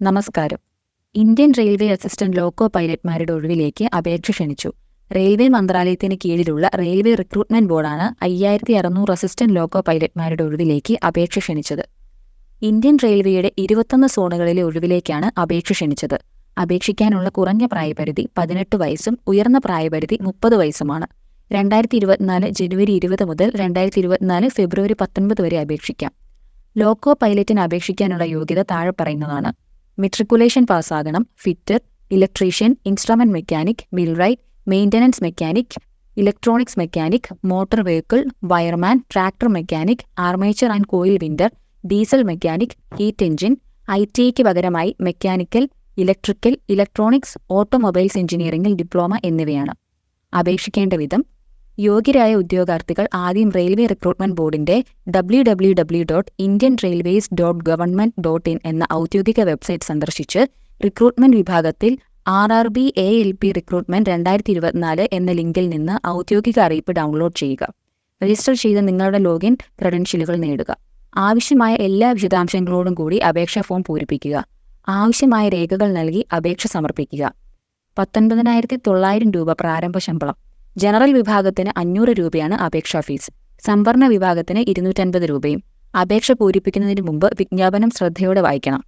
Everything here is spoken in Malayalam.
നമസ്കാരം. ഇന്ത്യൻ റെയിൽവേ അസിസ്റ്റന്റ് ലോക്കോ പൈലറ്റ്മാരുടെ ഒഴിവിലേക്ക് അപേക്ഷ ക്ഷണിച്ചു. റെയിൽവേ മന്ത്രാലയത്തിന് കീഴിലുള്ള റെയിൽവേ റിക്രൂട്ട്മെന്റ് ബോർഡാണ് 5600 അസിസ്റ്റന്റ് ലോക്കോ പൈലറ്റ്മാരുടെ ഒഴിവിലേക്ക് അപേക്ഷ ക്ഷണിച്ചത്. ഇന്ത്യൻ റെയിൽവേയുടെ 21 സോണുകളിലെ ഒഴിവിലേക്കാണ് അപേക്ഷ ക്ഷണിച്ചത്. അപേക്ഷിക്കാനുള്ള കുറഞ്ഞ പ്രായപരിധി 18 വയസ്സും ഉയർന്ന പ്രായപരിധി 30 വയസ്സുമാണ്. 2024 ജനുവരി 20 മുതൽ 2024 ഫെബ്രുവരി 19 വരെ അപേക്ഷിക്കാം. ലോക്കോ പൈലറ്റിന് അപേക്ഷിക്കാനുള്ള യോഗ്യത താഴെ പറയുന്നതാണ്. മെട്രിക്കുലേഷൻ പാസ്സാകണം. Fitter, electrician, instrument mechanic, millwright, maintenance mechanic, electronics mechanic, motor vehicle, wireman, tractor mechanic, armature and coil winder, diesel mechanic, heat engine, ITക്ക് പകരമായി മെക്കാനിക്കൽ, ഇലക്ട്രിക്കൽ, ഇലക്ട്രോണിക്സ്, ഓട്ടോമൊബൈൽസ് എഞ്ചിനീയറിംഗിൽ ഡിപ്ലോമ എന്നിവയാണ്. അപേക്ഷിക്കേണ്ട വിധം: യോഗ്യരായ ഉദ്യോഗാർത്ഥികൾ ആദ്യം റെയിൽവേ റിക്രൂട്ട്മെന്റ് ബോർഡിന്റെ www.indianrailways.government.in എന്ന ഔദ്യോഗിക വെബ്സൈറ്റ് സന്ദർശിച്ച് റിക്രൂട്ട്മെന്റ് വിഭാഗത്തിൽ RRB ALP റിക്രൂട്ട്മെന്റ് 2024 എന്ന ലിങ്കിൽ നിന്ന് ഔദ്യോഗിക അറിയിപ്പ് ഡൗൺലോഡ് ചെയ്യുക. രജിസ്റ്റർ ചെയ്ത നിങ്ങളുടെ ലോഗിൻ ക്രെഡൻഷ്യലുകൾ നേടുക. ആവശ്യമായ എല്ലാ വിശദാംശങ്ങളോടും കൂടി അപേക്ഷാ ഫോം പൂരിപ്പിക്കുക. ആവശ്യമായ രേഖകൾ നൽകി അപേക്ഷ സമർപ്പിക്കുക. 19,900 രൂപ പ്രാരംഭ ശമ്പളം. ജനറൽ വിഭാഗത്തിന് 500 രൂപയാണ് അപേക്ഷാ ഫീസ്. സംവരണ വിഭാഗത്തിന് 250 രൂപയും. അപേക്ഷ പൂരിപ്പിക്കുന്നതിന് മുമ്പ് വിജ്ഞാപനം ശ്രദ്ധയോടെ വായിക്കണം.